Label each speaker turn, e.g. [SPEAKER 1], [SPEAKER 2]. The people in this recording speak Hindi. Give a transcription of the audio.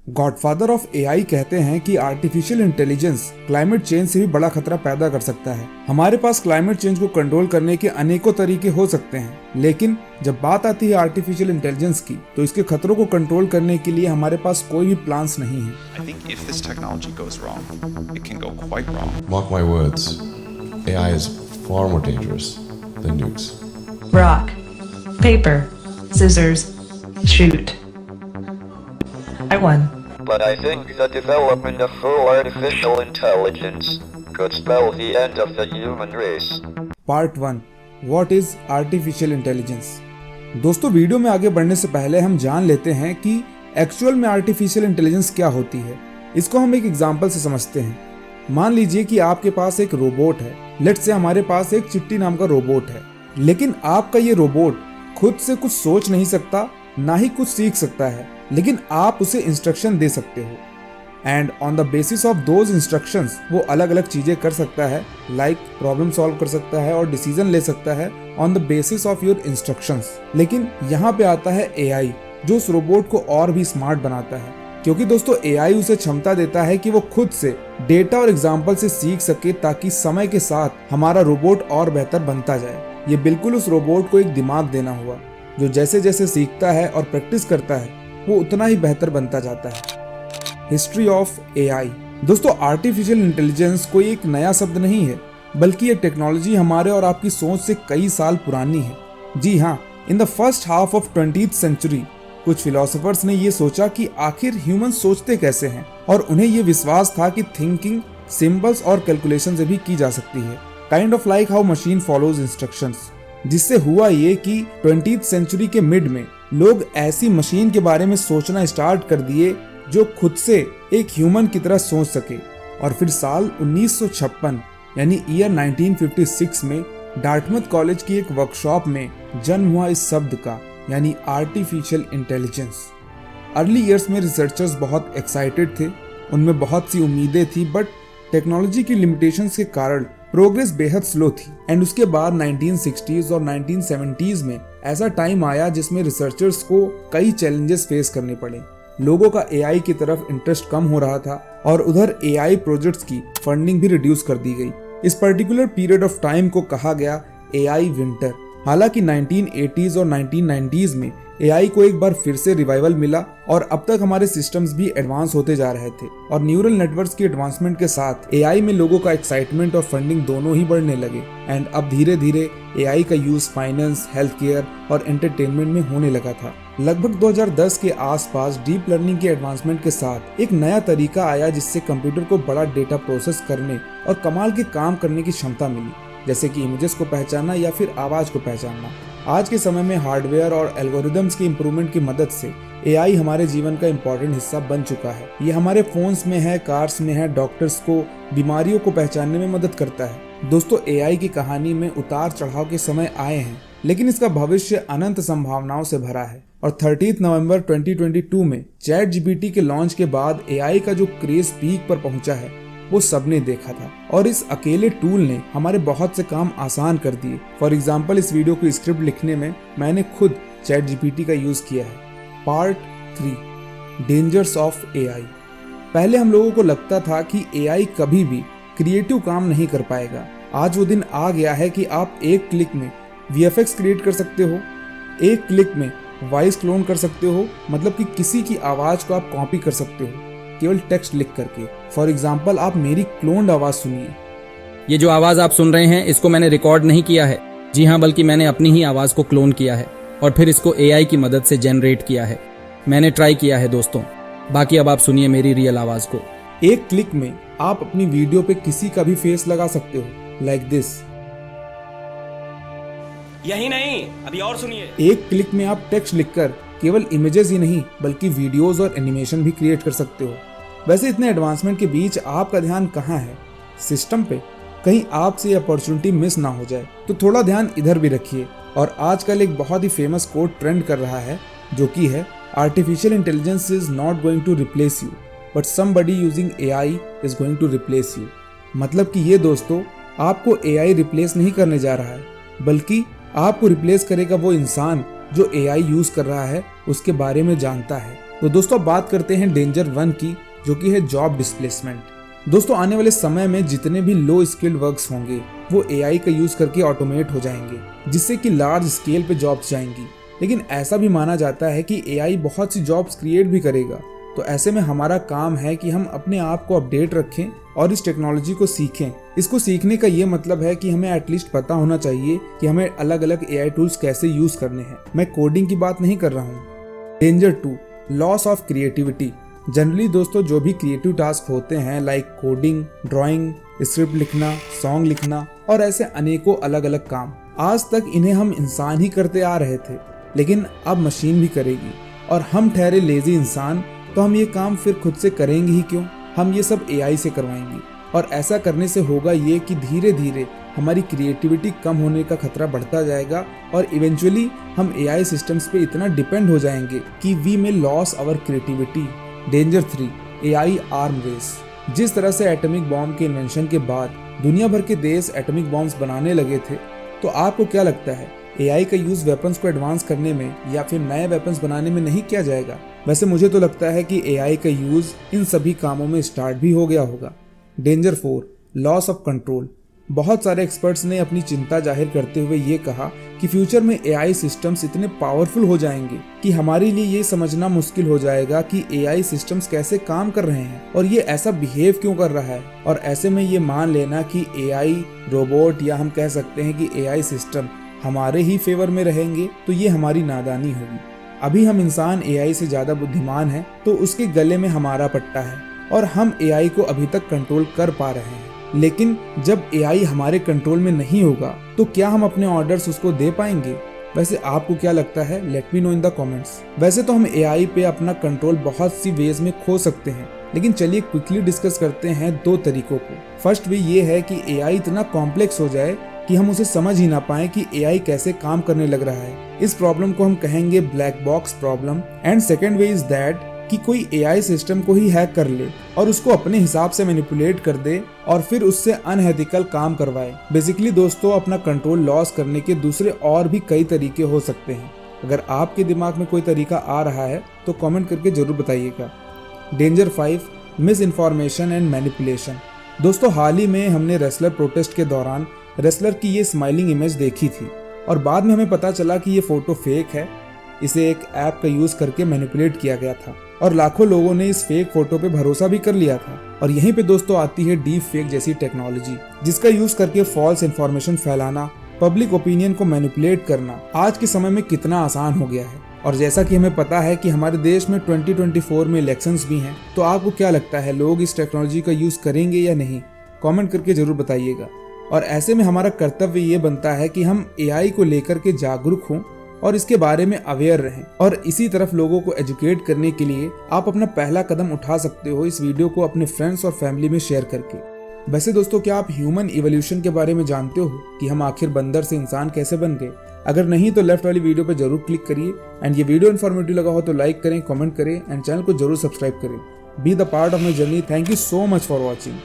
[SPEAKER 1] गॉडफादर ऑफ एआई कहते हैं कि आर्टिफिशियल इंटेलिजेंस क्लाइमेट चेंज से भी बड़ा खतरा पैदा कर सकता है। हमारे पास क्लाइमेट चेंज को कंट्रोल करने के अनेकों तरीके हो सकते हैं, लेकिन जब बात आती है आर्टिफिशियल इंटेलिजेंस की, तो इसके खतरों को कंट्रोल करने के लिए हमारे पास कोई भी प्लान्स नहीं है।
[SPEAKER 2] I think if this technology goes wrong, it can go quite wrong.
[SPEAKER 3] Mark my words, AI is far more dangerous than nukes.
[SPEAKER 4] Rock, paper, scissors, shoot. I won.
[SPEAKER 5] But I think the development of full artificial intelligence could spell the end of the human race.
[SPEAKER 1] Part 1, what is artificial intelligence. दोस्तों, वीडियो में आगे बढ़ने से पहले हम जान लेते हैं कि एक्चुअल में आर्टिफिशियल इंटेलिजेंस क्या होती है। इसको हम एक एग्जांपल से समझते हैं। मान लीजिए कि आपके पास एक रोबोट है। लेट्स से हमारे पास एक चिट्टी नाम का रोबोट है, लेकिन आपका ये रोबोट खुद से कुछ सोच नहीं सकता, ना ही कुछ सीख सकता है, लेकिन आप उसे इंस्ट्रक्शन दे सकते हो and on the basis of those instructions वो अलग अलग चीजें कर सकता है, लाइक प्रॉब्लम सॉल्व कर सकता है और डिसीजन ले सकता है on the basis of your instructions. लेकिन यहाँ पे आता है एआई, जो उस रोबोट को और भी स्मार्ट बनाता है, क्योंकि दोस्तों एआई उसे क्षमता देता है कि वो खुद से डेटा और एग्जाम्पल से सीख सके, ताकि समय के साथ हमारा रोबोट और बेहतर बनता जाए। ये बिल्कुल उस रोबोट को एक दिमाग देना हुआ, जो जैसे जैसे सीखता है और प्रैक्टिस करता है वो उतना ही बेहतर बनता जाता है। History of AI. दोस्तों, आर्टिफिशियल इंटेलिजेंस कोई एक नया शब्द नहीं है, बल्कि ये टेक्नोलॉजी हमारे और आपकी सोच से कई साल पुरानी है। जी हाँ, in the first half of 20th century कुछ फिलोसोफर्स ने ये सोचा कि आखिर ह्यूमन सोचते कैसे हैं, और उन्हें ये विश्वास था कि थिंकिंग सिंबल्स और कैलकुलेशन से भी की जा सकती है, kind of like how machine follows instructions. जिससे हुआ ये कि 20th सेंचुरी के मिड में लोग ऐसी मशीन के बारे में सोचना स्टार्ट कर दिए जो खुद से एक ह्यूमन की तरह सोच सके। और फिर साल 1956 यानी ईयर 1956 में डार्टमouth कॉलेज की एक वर्कशॉप में जन्म हुआ इस शब्द का, यानी आर्टिफिशियल इंटेलिजेंस। अर्ली ईयर्स में रिसर्चर्स बहुत एक्साइटेड थे, उनमें बहुत सी उम्मीदें थी, बट टेक्नोलॉजी की लिमिटेशंस के कारण प्रोग्रेस बेहद स्लो थी। एंड उसके बाद 1960s और 1970s में ऐसा टाइम आया जिसमें रिसर्चर्स को कई चैलेंजेस फेस करने पड़े। लोगों का एआई की तरफ इंटरेस्ट कम हो रहा था और उधर एआई प्रोजेक्ट्स की फंडिंग भी रिड्यूस कर दी गई। इस पर्टिकुलर पीरियड ऑफ टाइम को कहा गया एआई विंटर। हालांकि 1980s और 1990s में एआई को एक बार फिर से रिवाइवल मिला और अब तक हमारे सिस्टम्स भी एडवांस होते जा रहे थे, और न्यूरल नेटवर्क्स की एडवांसमेंट के साथ एआई में लोगों का एक्साइटमेंट और फंडिंग दोनों ही बढ़ने लगे। एंड अब धीरे धीरे एआई का यूज फाइनेंस, हेल्थ केयर और एंटरटेनमेंट में होने लगा था। लगभग 2010 के आसपास डीप लर्निंग के एडवांसमेंट के साथ एक नया तरीका आया जिससे कंप्यूटर को बड़ा डेटा प्रोसेस करने और कमाल के काम करने की क्षमता मिली, जैसे कि इमेजेस को पहचानना या फिर आवाज को पहचानना। आज के समय में हार्डवेयर और एल्गोरिदम्स की इंप्रूवमेंट की मदद से एआई हमारे जीवन का इम्पोर्टेंट हिस्सा बन चुका है। ये हमारे फोन्स में है, कार्स में है, डॉक्टर्स को बीमारियों को पहचानने में मदद करता है। दोस्तों, एआई की कहानी में उतार चढ़ाव के समय आए हैं, लेकिन इसका भविष्य अनंत संभावनाओं से भरा है। और 30 नवंबर 2022 में चैट जीपीटी के लॉन्च के बाद एआई का जो क्रेज पीक पर पहुंचा है वो सबने देखा था, और इस अकेले टूल ने हमारे बहुत से काम आसान कर दिए। फॉर एग्जाम्पल, इस वीडियो को स्क्रिप्ट लिखने में मैंने खुद चैट जीपीटी का यूज किया है। Part 3, dangers of AI. पहले हम लोगों को लगता था कि एआई कभी भी क्रिएटिव काम नहीं कर पाएगा। आज वो दिन आ गया है कि आप एक क्लिक में वीएफएक्स क्रिएट कर सकते हो, एक क्लिक में वॉइस क्लोन कर सकते हो, मतलब कि किसी की आवाज को आप कॉपी कर सकते हो केवल टेक्स्ट लिख करके। फॉर एग्जाम्पल, आप मेरी क्लोन्ड आवाज सुनिए।
[SPEAKER 6] ये जो आवाज आप सुन रहे हैं, इसको मैंने रिकॉर्ड नहीं किया है, जी हाँ, बल्कि मैंने अपनी ही आवाज को क्लोन किया है और फिर इसको एआई की मदद से जनरेट किया है। मैंने ट्राई किया है दोस्तों। बाकी अब आप सुनिए मेरी रियल आवाज को।
[SPEAKER 1] एक क्लिक में आप अपनी वीडियो पे किसी का भी फेस लगा सकते हो, लाइक दिस।
[SPEAKER 7] यही नहीं, अभी और सुनिए।
[SPEAKER 1] एक क्लिक में आप टेक्स्ट लिखकर केवल इमेजेस ही नहीं बल्कि वीडियोस और एनिमेशन भी क्रिएट कर सकते हो। वैसे इतने एडवांसमेंट के बीच आपका ध्यान कहाँ है? सिस्टम पे। कहीं आपसे अपॉर्चुनिटी मिस ना हो जाए, तो थोड़ा ध्यान इधर भी रखिए। और आजकल एक बहुत ही फेमस कोट ट्रेंड कर रहा है, जो कि है artificial intelligence is not going to replace you, but somebody using AI is going to replace you. मतलब कि ये दोस्तों, आपको एआई रिप्लेस नहीं करने जा रहा है, बल्कि आपको रिप्लेस करेगा वो इंसान जो एआई यूज कर रहा है, उसके बारे में जानता है तो दोस्तों बात करते हैं डेंजर 1 की, जो कि है जॉब डिस्प्लेसमेंट। दोस्तों आने वाले समय में जितने भी लो स्किल्ड वर्क्स होंगे वो एआई का यूज करके ऑटोमेट हो जाएंगे, जिससे कि लार्ज स्केल पे जॉब्स जाएंगी। लेकिन ऐसा भी माना जाता है कि एआई बहुत सी जॉब्स क्रिएट भी करेगा। तो ऐसे में हमारा काम है कि हम अपने आप को अपडेट रखें और इस टेक्नोलॉजी को सीखें। इसको सीखने का ये मतलब है कि हमें एटलीस्ट पता होना चाहिए कि हमें अलग अलग एआई टूल्स कैसे यूज करने हैं। मैं कोडिंग की बात नहीं कर रहा हूँ। Danger 2, loss of creativity. Generally दोस्तों जो भी क्रिएटिव टास्क होते हैं लाइक कोडिंग, ड्राइंग, स्क्रिप्ट लिखना, सॉन्ग लिखना और ऐसे अनेकों अलग अलग काम, आज तक इन्हें हम इंसान ही करते आ रहे थे, लेकिन अब मशीन भी करेगी। और हम ठहरे लेजी इंसान, तो हम ये काम फिर खुद से करेंगे ही क्यों, हम ये सब एआई से करवाएंगे। और ऐसा करने से होगा ये कि धीरे धीरे हमारी क्रिएटिविटी कम होने का खतरा बढ़ता जाएगा और इवेंचुअली हम एआई सिस्टम्स पे इतना डिपेंड हो जाएंगे कि we may loss our creativity. Danger 3, AI arm race. जिस तरह से एटॉमिक बॉम्ब के इन्वेंशन के बाद दुनिया भर के देश एटॉमिक बॉम्ब्स बनाने लगे थे, तो आपको क्या लगता है एआई का यूज वेपन्स को एडवांस करने में या फिर नए वेपन्स बनाने में नहीं किया जाएगा? वैसे मुझे तो लगता है कि एआई का यूज इन सभी कामों में स्टार्ट भी हो गया होगा। Danger 4, loss of control. बहुत सारे एक्सपर्ट्स ने अपनी चिंता जाहिर करते हुए ये कहा कि फ्यूचर में एआई सिस्टम्स इतने पावरफुल हो जाएंगे कि हमारे लिए ये समझना मुश्किल हो जाएगा कि एआई सिस्टम्स कैसे काम कर रहे हैं और ये ऐसा बिहेव क्यों कर रहा है। और ऐसे में ये मान लेना कि एआई रोबोट या हम कह सकते हैं कि एआई सिस्टम हमारे ही फेवर में रहेंगे, तो ये हमारी नादानी होगी। अभी हम इंसान एआई से ज्यादा बुद्धिमान हैं, तो उसके गले में हमारा पट्टा है और हम एआई को अभी तक कंट्रोल कर पा रहे हैं। लेकिन जब एआई हमारे कंट्रोल में नहीं होगा तो क्या हम अपने ऑर्डर्स उसको दे पाएंगे? वैसे आपको क्या लगता है? Let me know in the comments. वैसे तो हम एआई पे अपना कंट्रोल बहुत सी वेज में खो सकते हैं, लेकिन चलिए क्विकली डिस्कस करते हैं 2 तरीकों को। फर्स्ट वे ये है कि एआई इतना कॉम्प्लेक्स हो जाए कि हम उसे समझ ही ना पाए कि एआई कैसे काम करने लग रहा है। इस प्रॉब्लम को हम कहेंगे black box problem. And second way is that कि कोई एआई सिस्टम को ही हैक कर ले और उसको अपने हिसाब से मैनिपुलेट कर दे और फिर उससे अनएथिकल काम करवाए। बेसिकली दोस्तों अपना कंट्रोल लॉस करने के दूसरे और भी कई तरीके हो सकते हैं। अगर आपके दिमाग में कोई तरीका आ रहा है तो कमेंट करके जरूर बताइएगा। Danger 5, miss information and manipulation. दोस्तों हाल ही में हमने रेसलर प्रोटेस्ट के दौरान रेसलर की ये स्माइलिंग इमेज देखी थी और बाद में हमें पता चला कि ये फोटो फेक है। इसे एक ऐप का यूज करके मैनिपुलेट किया गया था और लाखों लोगों ने इस फेक फोटो पे भरोसा भी कर लिया था। और यहीं पे दोस्तों आती है डीप फेक जैसी टेक्नोलॉजी, जिसका यूज करके फॉल्स इन्फॉर्मेशन फैलाना, पब्लिक ओपिनियन को मैनिपुलेट करना आज के समय में कितना आसान हो गया है। और जैसा कि हमें पता है कि हमारे देश में 2024 में इलेक्शंस भी हैं, तो आपको क्या लगता है लोग इस टेक्नोलॉजी का यूज करेंगे या नहीं? कमेंट करके जरूर बताइएगा। और ऐसे में हमारा कर्तव्य ये बनता है कि हम एआई को लेकर के जागरूक हों और इसके बारे में अवेयर रहें। और इसी तरफ लोगों को एजुकेट करने के लिए आप अपना पहला कदम उठा सकते हो इस वीडियो को अपने फ्रेंड्स और फैमिली में शेयर करके। वैसे दोस्तों क्या आप ह्यूमन इवोल्यूशन के बारे में जानते हो कि हम आखिर बंदर से इंसान कैसे बन गए? अगर नहीं तो लेफ्ट वाली वीडियो पर जरूर क्लिक करिए। एंड ये वीडियो इन्फॉर्मेटिव लगा हो तो लाइक करें, कमेंट करें एंड चैनल को जरूर सब्सक्राइब करें। Be the part of my journey. Thank you so much for watching.